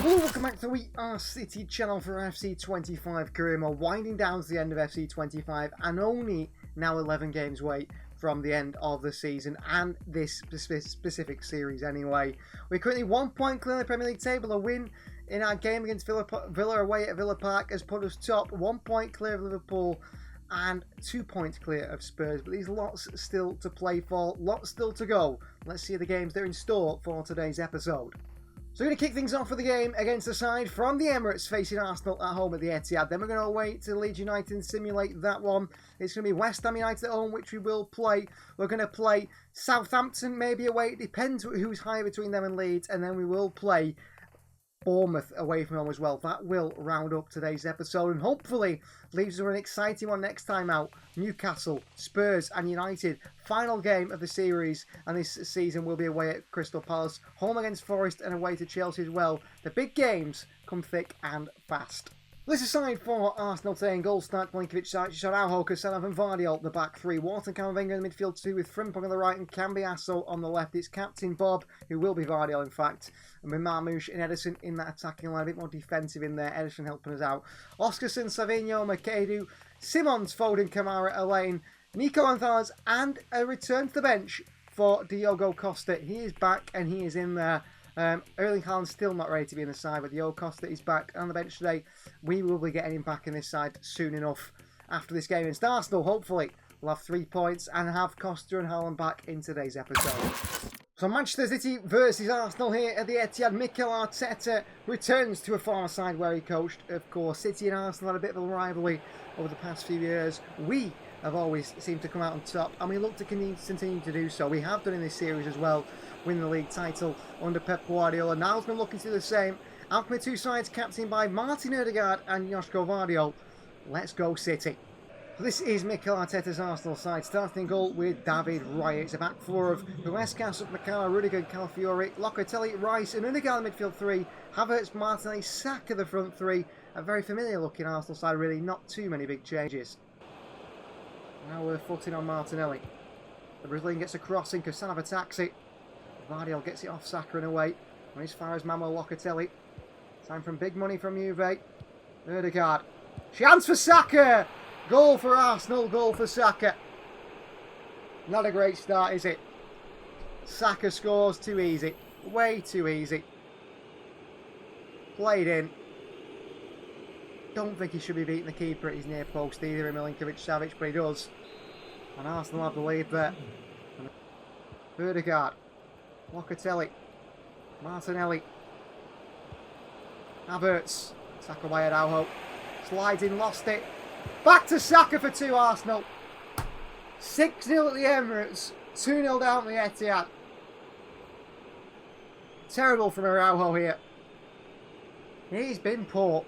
Hello, welcome back to the We Are City channel for FC25 career mode. Winding down to the end of FC25 and only now 11 games away from the end of the season and this specific series anyway. We're currently 1 point clear in the Premier League table. A win in our game against Villa away at Villa Park has put us top, 1 point clear of Liverpool and 2 points clear of Spurs. But there's lots still to play for, lots still to go. Let's see the games that are in store for today's episode. So we're going to kick things off with the game against the side from the Emirates facing Arsenal at home at the Etihad. Then we're going to away to Leeds United and simulate that one. It's going to be West Ham United at home, which we will play. We're going to play Southampton maybe away. It depends who's higher between them and Leeds. And then we will play Bournemouth away from home as well. That will round up today's episode and hopefully leaves us an exciting one next time out. Newcastle, Spurs and United. Final game of the series and this season will be away at Crystal Palace, home against Forest and away to Chelsea as well. The big games come thick and fast. This aside for Arsenal today in goal start Milinkovic, Araujo, Casanov and Vardiol, the back three. Wharton, Camavinga in the midfield two with Frimpong on the right and Cambiasso on the left. It's Captain Bob, who will be Vardiol in fact, and with Marmoush and Ederson in that attacking line, a bit more defensive in there. Ederson helping us out. Oscarson, Savinho, Makedu, Simons, Foden, Kamara, Elaine, Nico Gonzalez, and a return to the bench for Diogo Costa. He is back and he is in there. Erling Haaland's still not ready to be in the side, but Diogo Costa is back on the bench today. We will be getting him back in this side soon enough. After this game against Arsenal, hopefully we'll have 3 points and have Costa and Haaland back in today's episode. So Manchester City versus Arsenal here at the Etihad. Mikel Arteta returns to a former side where he coached, of course. City and Arsenal had a bit of a rivalry over the past few years. We have always seemed to come out on top and we look to continue to do so. We have done in this series as well, win the league title under Pep Guardiola. Now it's going to look into the same. Out from the two sides, captained by Martin Ødegaard and Joško Vardiol. Let's go City. So this is Mikel Arteta's Arsenal side, starting goal with David Raya. It's a back four of Huescas, Macau, Rudiger and Calafiori, Locatelli, Rice and Ødegaard in midfield three, Havertz, Martinelli, Saka the front three. A very familiar looking Arsenal side really, not too many big changes. Now we're footing on Martinelli. The Brazilian gets a crossing, Casanov attacks it. Vardiol gets it off Saka and away. And as far as Manuel Locatelli. Time for big money from Juve. Ødegaard. Chance for Saka! Goal for Arsenal, goal for Saka. Not a great start, is it? Saka scores too easy. Way too easy. Played in. Don't think he should be beating the keeper at his near post either in Milinkovic-Savic, but he does. And Arsenal have the lead there. Ødegaard. Locatelli. Martinelli. Havertz. Tackle by Araujo. Slides in, lost it. Back to Saka for 2 Arsenal. 6-0 at the Emirates. 2-0 down the Etihad. Terrible from Araujo here. He's been poor.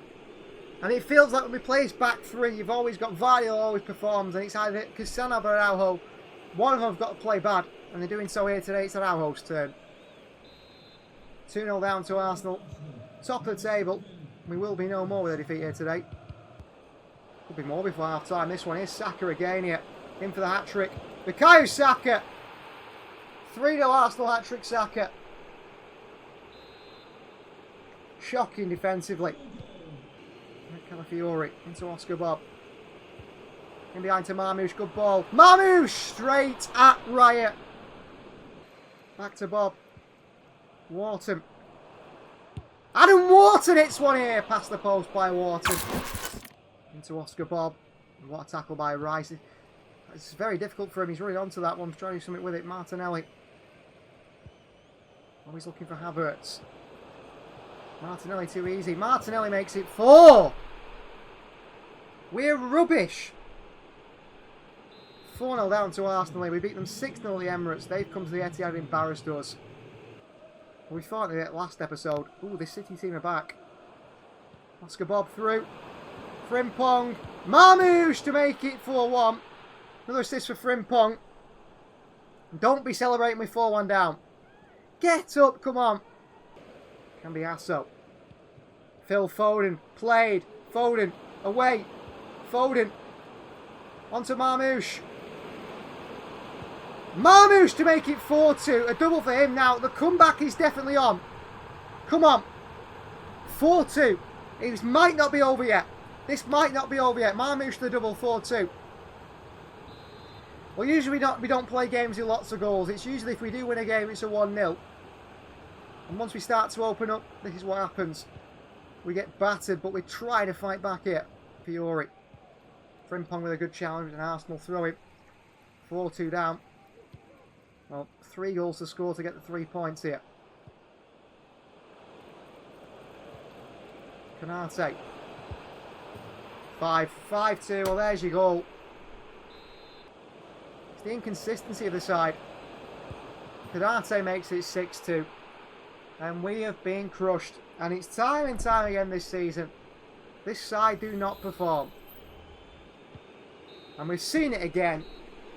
And it feels like when we play this back three, you've always got Vardiol always performs, and it's either Casanov or Araujo. One of them have got to play bad, and they're doing so here today. It's Araujo's turn. 2-0 down to Arsenal. Top of the table. We will be no more with a defeat here today. Could be more before half time. This one is Saka again here. In for the hat-trick. Bukayo Saka. 3-0 Arsenal hat-trick Saka. Shocking defensively. Calafiori into Oscar Bob. In behind to Marmoush, good ball. Marmoush straight at Raya. Back to Bob. Wharton. Adam Wharton hits one here. Past the post by Wharton. Into Oscar Bob. And what a tackle by Rice. It's very difficult for him. He's running onto that one. Trying to do something with it. Martinelli. Always looking for Havertz. Martinelli too easy. Martinelli makes it 4. We're rubbish. 4-0 down to Arsenal. We beat them 6-0 at the Emirates. They've come to the Etihad and embarrassed us. We thought in the last episode. Ooh, this City team are back. Oscar Bob through. Frimpong. Marmoush to make it 4-1. Another assist for Frimpong. Don't be celebrating with 4-1 down. Get up, come on. Cambiasso. Phil Foden. Played. Foden. Away. Foden. Onto Marmoush. Marmoush to make it 4-2. A double for him now. The comeback is definitely on. Come on. 4-2. It might not be over yet. This might not be over yet. Marmoush the double, 4-2. Well, usually we don't play games with lots of goals. It's usually if we do win a game, it's a 1-0. And once we start to open up, this is what happens. We get battered, but we're trying to fight back here. Fiore. Frimpong with a good challenge, and Arsenal throw it. 4-2 down. Well, 3 goals to score to get the 3 points here. Canate. 5-2. Well, there's your goal. It's the inconsistency of the side. Canate makes it 6-2. And we have been crushed. And it's time and time again this season. This side do not perform. And we've seen it again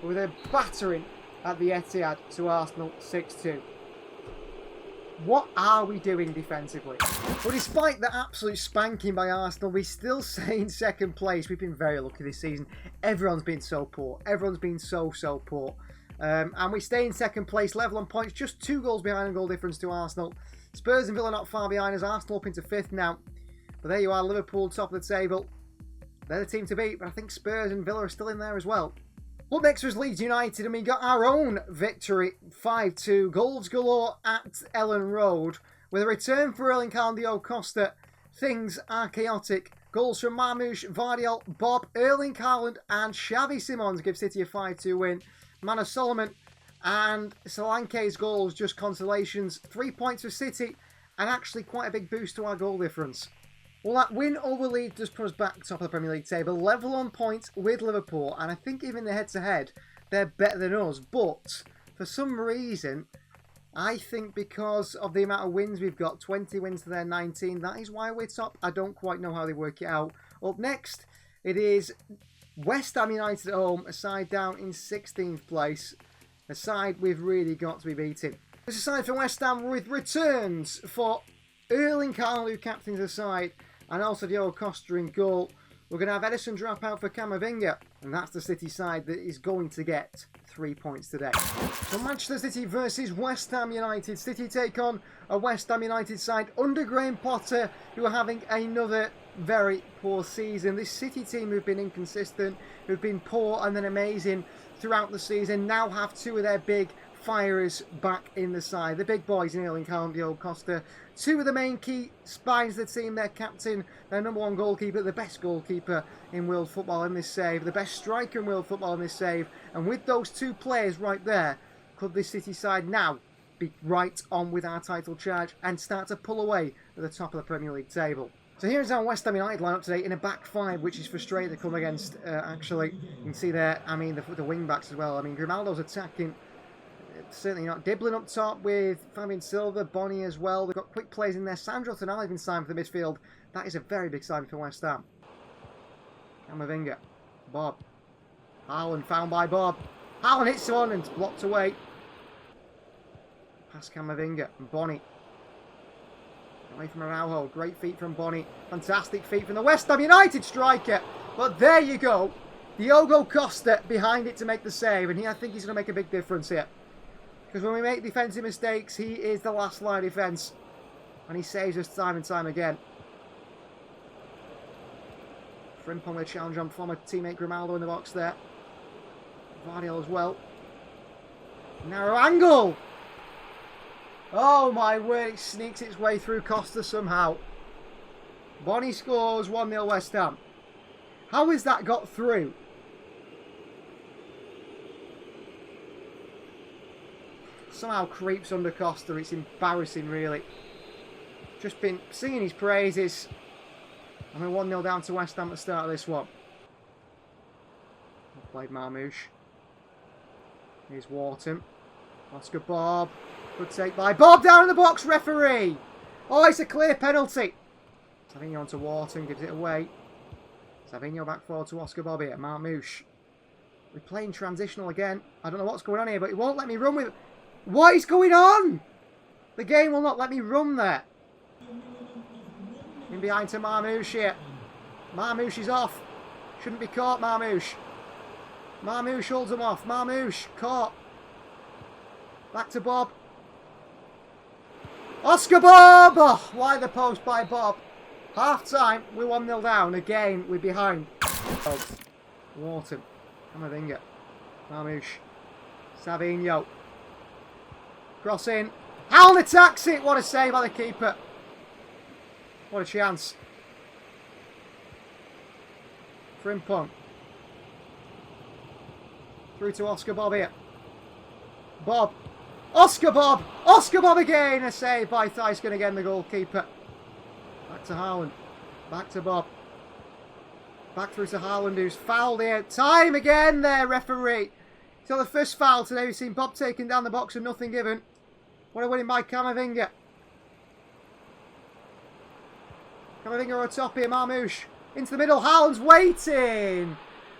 with a battering at the Etihad to Arsenal, 6-2. What are we doing defensively? Well, despite the absolute spanking by Arsenal, we still stay in second place. We've been very lucky this season. Everyone's been so poor. Everyone's been so poor. And we stay in second place, level on points, just 2 goals behind a goal difference to Arsenal. Spurs and Villa not far behind us. Arsenal up into 5th now. But there you are, Liverpool top of the table. They're the team to beat, but I think Spurs and Villa are still in there as well. Up next was Leeds United, and we got our own victory, 5-2. Goals galore at Ellen Road. With a return for Erling Haaland, Costa, things are chaotic. Goals from Marmoush, Vardiol, Bob, Erling Haaland and Xavi Simons give City a 5-2 win. Mana Solomon and Solanke's goals just consolations. 3 points for City and actually quite a big boost to our goal difference. Well, that win over Leeds does put us back top of the Premier League table, level on points with Liverpool, and I think even the head-to-head, they're better than us. But for some reason, I think because of the amount of wins we've got, 20 wins to their 19, that is why we're top. I don't quite know how they work it out. Up next, it is West Ham United at home, a side down in 16th place, a side we've really got to be beating. This is a side for West Ham with returns for Erling Haaland, who captains the side, and also Diogo Costa in goal. We're going to have Edison drop out for Camavinga, and that's the City side that is going to get 3 points today. So Manchester City versus West Ham United. City take on a West Ham United side under Graham Potter, who are having another very poor season. This City team who've been inconsistent, who've been poor and then amazing throughout the season, now have 2 of their big firers back in the side. The big boys in Erling Haaland, Diogo Costa. 2 of the main key spines of the team, their captain, their number 1 goalkeeper, the best goalkeeper in world football in this save, the best striker in world football in this save. And with those 2 players right there, could this City side now be right on with our title charge and start to pull away at the top of the Premier League table? So here's our West Ham United lineup today in a back 5, which is frustrating to come against, actually. You can see there, I mean, the wing-backs as well. I mean, Grimaldo's attacking. Certainly not. Dibbling up top with Fabian Silva, Bonnie as well. They've got quick plays in there. Sandro Tonali's been signed for the midfield. That is a very big sign for West Ham. Camavinga. Bob. Haaland found by Bob. Haaland hits one and blocked away. Past Camavinga and Bonnie. Away from Araujo. Great feet from Bonnie. Fantastic feet from the West Ham United striker. But there you go. Diogo Costa behind it to make the save. And I think he's going to make a big difference here. Because when we make defensive mistakes, he is the last line of defence. And he saves us time and time again. Frimpong with a challenge on former teammate Grimaldo in the box there. Vardiol as well. Narrow angle! Oh my word, it sneaks its way through Costa somehow. Bonnie scores 1-0 West Ham. How has that got through? Somehow creeps under Costa. It's embarrassing, really. Just been singing his praises. And we're 1-0 down to West Ham at the start of this one. Well played, Marmoush. Here's Wharton. Oscar Bob. Good take by Bob down in the box, referee. Oh, it's a clear penalty. Savinho onto Wharton, gives it away. Savinho back forward to Oscar Bob here. Marmoush. We're playing transitional again. I don't know what's going on here, but it won't let me run with it. What is going on? The game will not let me run there. In behind to Marmoush here. Marmoush is off. Shouldn't be caught, Marmoush. Marmoush holds him off. Marmoush caught. Back to Bob. Oscar Bob! Oh, wide the post by Bob. Half time, we're 1-0 down. Again, we're behind. Wharton. Camavinga. Marmouche. Savinho. Cross in. Howland attacks it. What a save by the keeper. What a chance. Frimpong. Through to Oscar Bob here. Bob. Oscar Bob! Oscar Bob again! A save by Thysken again, the goalkeeper. Back to Haaland. Back to Bob. Back through to Haaland, who's fouled here. Time again there, referee. So the first foul today, we've seen Bob taken down the box and nothing given. What a winning by Camavinga. Camavinga on top here, Marmouche. Into the middle, Haaland's waiting.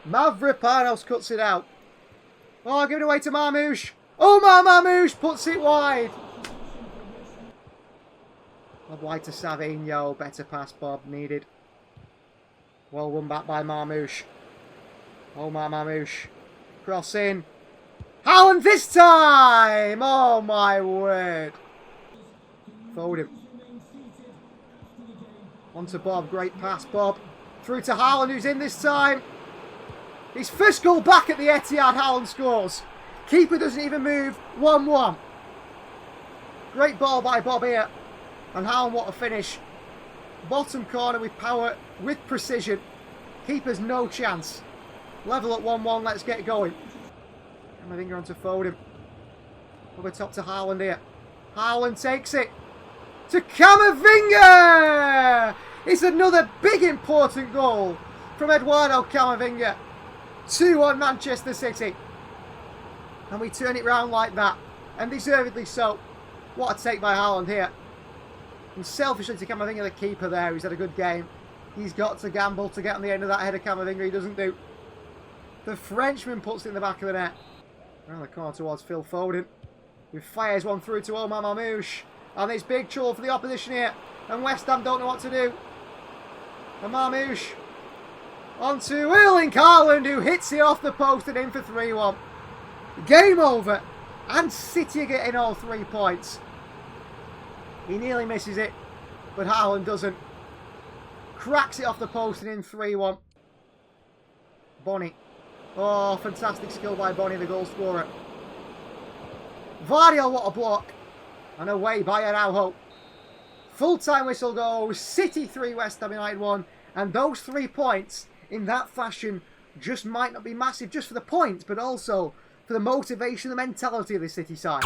Mavropanos cuts it out. Oh, give it away to Marmouche. Omar Marmouche puts it wide. Bob wide to Savinho. Better pass, Bob. Needed. Well won back by Marmouche. Omar Marmouche. Cross in. Haaland this time! Oh my word. Foden. On to Bob. Great pass, Bob. Through to Haaland, who's in this time. His first goal back at the Etihad. Haaland scores. Keeper doesn't even move. 1-1. Great ball by Bob here. And Haaland, what a finish. Bottom corner with power, with precision. Keeper's no chance. Level at 1-1. Let's get going. Camavinga onto Foden. Over top to Haaland here. Haaland takes it. To Camavinga! It's another big important goal from Eduardo Camavinga. 2-1 Manchester City. And we turn it round like that. And deservedly so. What a take by Haaland here. And selfishly to Camavinga, the keeper there, who's had a good game. He's got to gamble to get on the end of that header. Camavinga, he doesn't do. The Frenchman puts it in the back of the net. Around the corner towards Phil Foden. Who fires one through to Omar Marmouche. And it's big trouble for the opposition here. And West Ham don't know what to do. And Marmouche. On to Erling Haaland, who hits it off the post and in for 3-1. Game over. And City are getting all 3 points. He nearly misses it. But Haaland doesn't. Cracks it off the post and in 3-1. Bonny. Oh, fantastic skill by Bonny, the goal scorer. Vardiel, what a block. And away by Araujo. Full-time whistle goes. City 3, West Ham United 1. And those 3 points in that fashion just might not be massive just for the points, but also for the motivation, the mentality of the City side.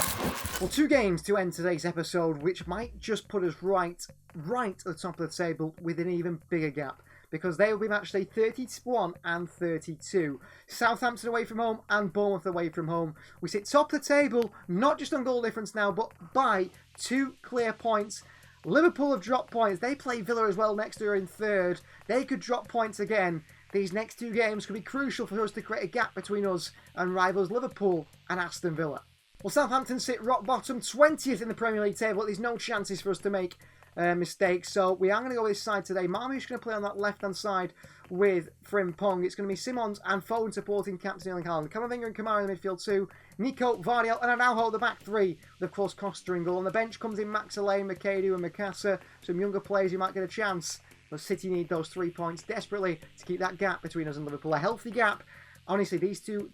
Well, 2 games to end today's episode, which might just put us right at the top of the table with an even bigger gap. Because they will be match day 31 and 32. Southampton away from home and Bournemouth away from home. We sit top of the table, not just on goal difference now, but by 2 clear points. Liverpool have dropped points. They play Villa as well next year in 3rd. They could drop points again. These next 2 games could be crucial for us to create a gap between us and rivals Liverpool and Aston Villa. Well, Southampton sit rock bottom, 20th in the Premier League table. There's no chances for us to make mistakes. So we are going to go with this side today. Marmouche going to play on that left-hand side with Frimpong. It's going to be Simons and Foden supporting captain Erling Haaland. Camavinga and Kamara in the midfield 2. Nico, Vardiel and Araujo at the back 3. With, of course, Costa in goal. On the bench comes in Max Alane, Makadu and Mikasa. Some younger players who might get a chance. But City need those 3 points desperately to keep that gap between us and Liverpool. A healthy gap. Honestly, these two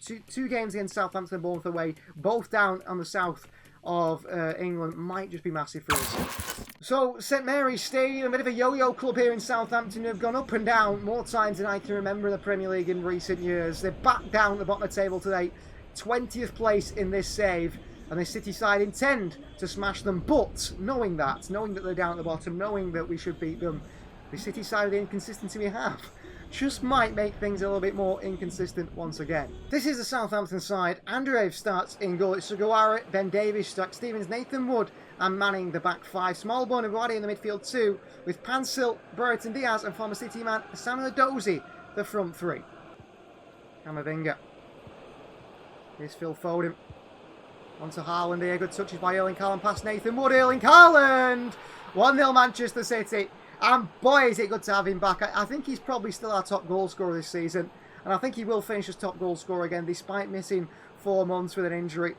games against Southampton and Bournemouth away, both down on the south of England, might just be massive for us. So, St Mary's Stadium, a bit of a yo-yo club here in Southampton, who have gone up and down more times than I can remember in the Premier League in recent years. They're back down at the bottom of the table today, 20th place in this save, and the City side intend to smash them, but knowing that they're down at the bottom, knowing that we should beat them, the City side of the inconsistency we have just might make things a little bit more inconsistent once again. This is the Southampton side. Andreev starts in goal. It's Sugawara, Ben Davies, Jack Stevens, Nathan Wood and Manning the back 5. Smallbone and Wadi in the midfield 2 with Pansil, Brereton Diaz and former City man Samuel Dozy the front 3. Camavinga. Here's Phil Foden. On to Haaland here. Good touches by Erling Haaland past Nathan Wood. Erling Haaland! 1-0 Manchester City. And boy, is it good to have him back. I think he's probably still our top goal scorer this season. And I think he will finish as top goal scorer again, despite missing 4 months with an injury.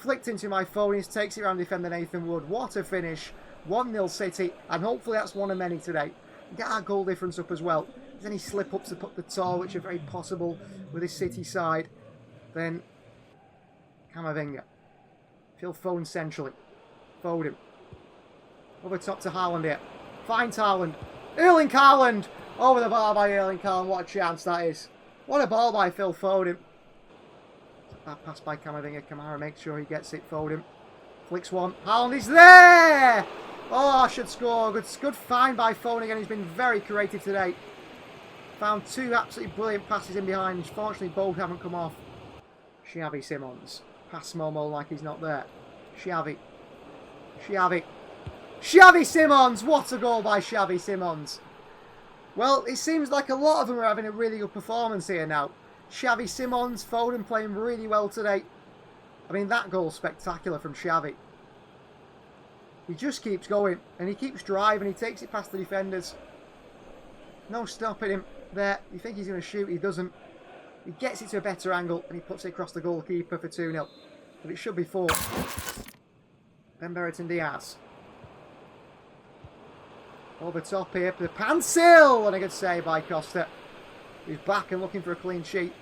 Flicked into my phone. He takes it around defender Nathan Wood. What a finish. 1-0 City. And hopefully that's one of many today. Get our goal difference up as well. If there's any slip-ups to put the toe, which are very possible with this City side, then Camavinga. Phil Foden centrally. Foden. Over top to Haaland here. Finds Haaland. Erling Haaland. Over the bar by Erling Haaland. What a chance that is. What a ball by Phil Foden. That pass by Camavinga. Kamara makes sure he gets it. Foden. Flicks one. Haaland is there! Oh, should score. Good find by Foden again. He's been very creative today. Found two absolutely brilliant passes in behind. Unfortunately, both haven't come off. Xavi Simons. Pass Momo like he's not there. Xavi. Xavi Simons! What a goal by Xavi Simons. Well, it seems like a lot of them are having a really good performance here now. Xavi Simons, Foden playing really well today. I mean, that goal's spectacular from Xavi. He just keeps going, and he keeps driving, he takes it past the defenders. No stopping him there. You think he's going to shoot, he doesn't. He gets it to a better angle, and he puts it across the goalkeeper for 2-0. But it should be 4. Ben Brereton Diaz. Over top here, for the Pansil! And a good save by Costa. He's back and looking for a clean sheet.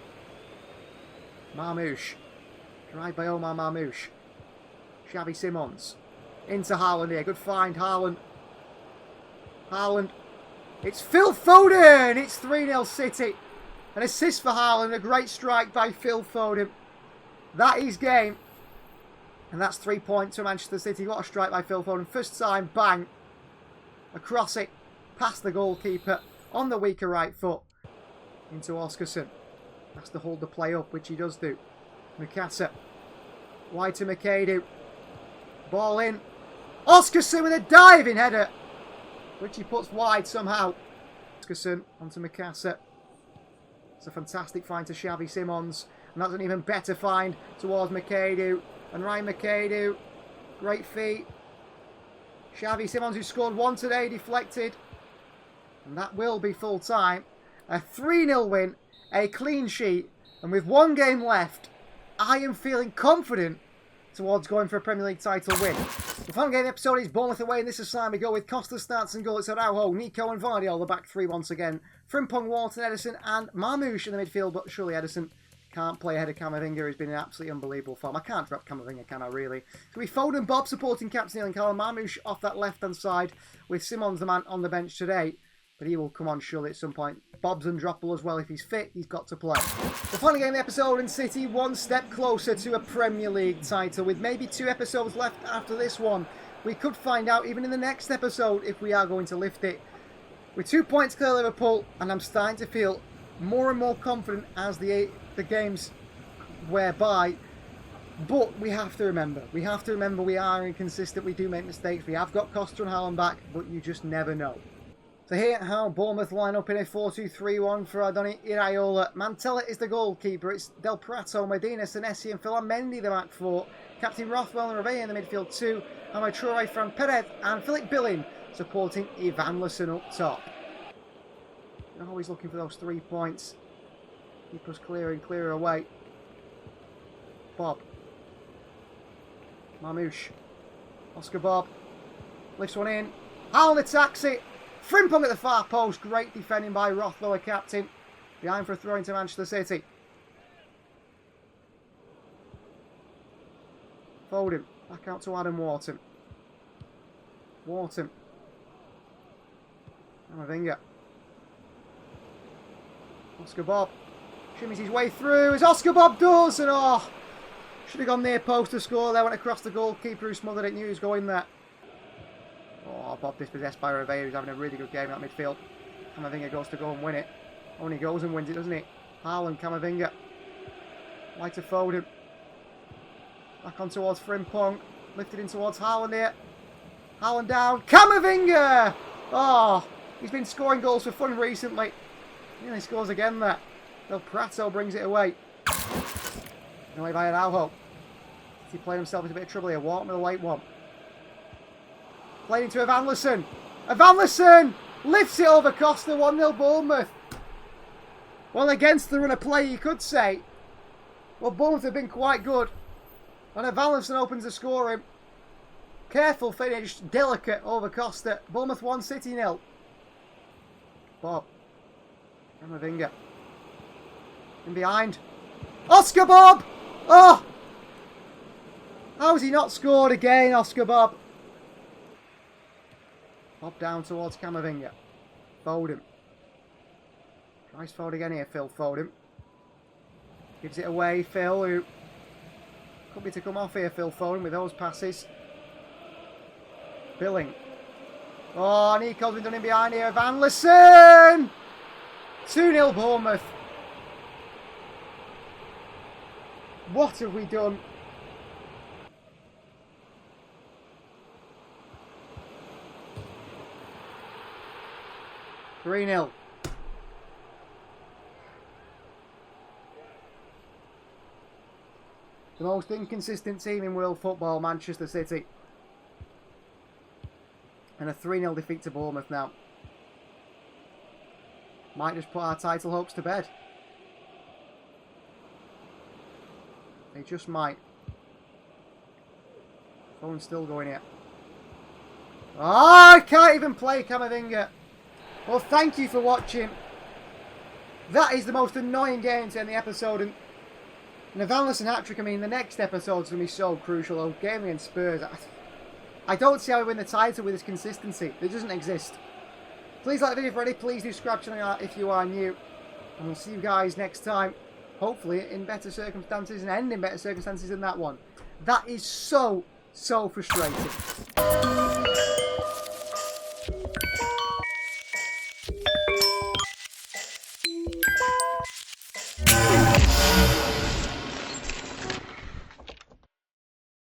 Marmouche. Drive by Omar Marmouche. Xavi Simons. Into Haaland here. Good find, Haaland. Haaland. It's Phil Foden! It's 3-0 City. An assist for Haaland. A great strike by Phil Foden. That is game. And that's 3 points to Manchester City. What a strike by Phil Foden. First time, bang. Across it. Past the goalkeeper. On the weaker right foot. Into Oskarsson. Has to hold the play up, which he does do. Mikasa. Wide to Makadu. Ball in. Oskarsson with a diving header, which he puts wide somehow. Oskarsson onto Mikasa. It's a fantastic find to Xavi Simons. And that's an even better find towards Makadu. And Ryan Makadu. Great feet. Xavi Simons, who scored 1 today, deflected. And that will be full time. A 3-0 win. A clean sheet. And with 1 game left, I am feeling confident towards going for a Premier League title win. The final game of the episode is Bournemouth away, and this is time we go with Costa starts and goal. It's Araujo, Nico and Vardy, the back 3 once again. Frimpong, Wharton, Edison and Marmouche in the midfield, but surely Edison can't play ahead of Camavinga, who's been in absolutely unbelievable form. I can't drop Camavinga, can I really? So we Foden, Bob supporting captain Neil and Callum, Marmouche off that left-hand side with Simons the man on the bench today. But he will come on surely at some point. Bob's undroppable as well. If he's fit, he's got to play. The final game of the episode, in City 1 step closer to a Premier League title. With maybe 2 episodes left after this one, we could find out even in the next episode if we are going to lift it. With 2 points clear Liverpool, and I'm starting to feel more and more confident as the games wear by. But we have to remember we are inconsistent. We do make mistakes. We have got Costa and Haaland back, but you just never know. So here how Bournemouth line up in a 4-2-3-1 for Adoni Iraola. Mantella is the goalkeeper. It's Del Prato, Medina, Senesi and Filamendi the back 4. Captain Rothwell and Revea in the midfield 2. Amai Traore, Fran Perez and Philip Billing supporting Ivan Lesson up top. They're always looking for those 3 points. Keep us clear and clearer away. Bob. Marmouche. Oscar Bob. Lifts one in. Haaland attacks it. Frimpong at the far post. Great defending by Rothwell, captain. Behind for a throw into Manchester City. Foden. Back out to Adam Wharton. Wharton. Camavinga. Oscar Bob. Shimmies his way through. As Oscar Bob does. And oh. Should have gone near post to score there. Went across the goalkeeper who smothered it. Knew he was going there. Oh, Bob dispossessed by Revea, who's having a really good game in that midfield. Camavinga goes to go and win it. Only goes and wins it, doesn't he? Haaland, Camavinga. Wide to Foden. Back on towards Frimpong. Lifted in towards Haaland here. Haaland down. Camavinga! Oh, he's been scoring goals for fun recently. He nearly scores again there. Del Prato brings it away. Away by Araujo. He played himself into a bit of trouble here. Wharton with a late one. Played into Ivan Lesson. Ivan Lesson lifts it over Costa. 1-0 Bournemouth. Well, against the run of play, you could say. Well, Bournemouth have been quite good. And Evanilson opens the scoring. Careful finish, delicate over Costa. Bournemouth 1, City 0. Bob. Camavinga. In behind. Oscar Bob! Oh! How has he not scored again, Oscar Bob? Bob down towards Camavinga. Foden. Tries Foden again here, Phil Foden. Gives it away, Phil, who could be to come off here, Phil Foden, with those passes. Billing. Oh, Nico's been done in behind here. Evanilson! 2-0 Bournemouth. What have we done? Three-0. The most inconsistent team in world football, Manchester City. And a 3-0 defeat to Bournemouth now. Might just put our title hopes to bed. They just might. Phone's still going here. Oh, I can't even play Camavinga. Well, thank you for watching. That is the most annoying game to end the episode. And Evanilson hat-trick, I mean, the next episode's going to be so crucial. Oh, game against Spurs. I don't see how we win the title with this consistency. It doesn't exist. Please like the video if you're ready. Please do subscribe to the channel if you are new. And we'll see you guys next time. Hopefully in better circumstances and end in better circumstances than that one. That is so frustrating.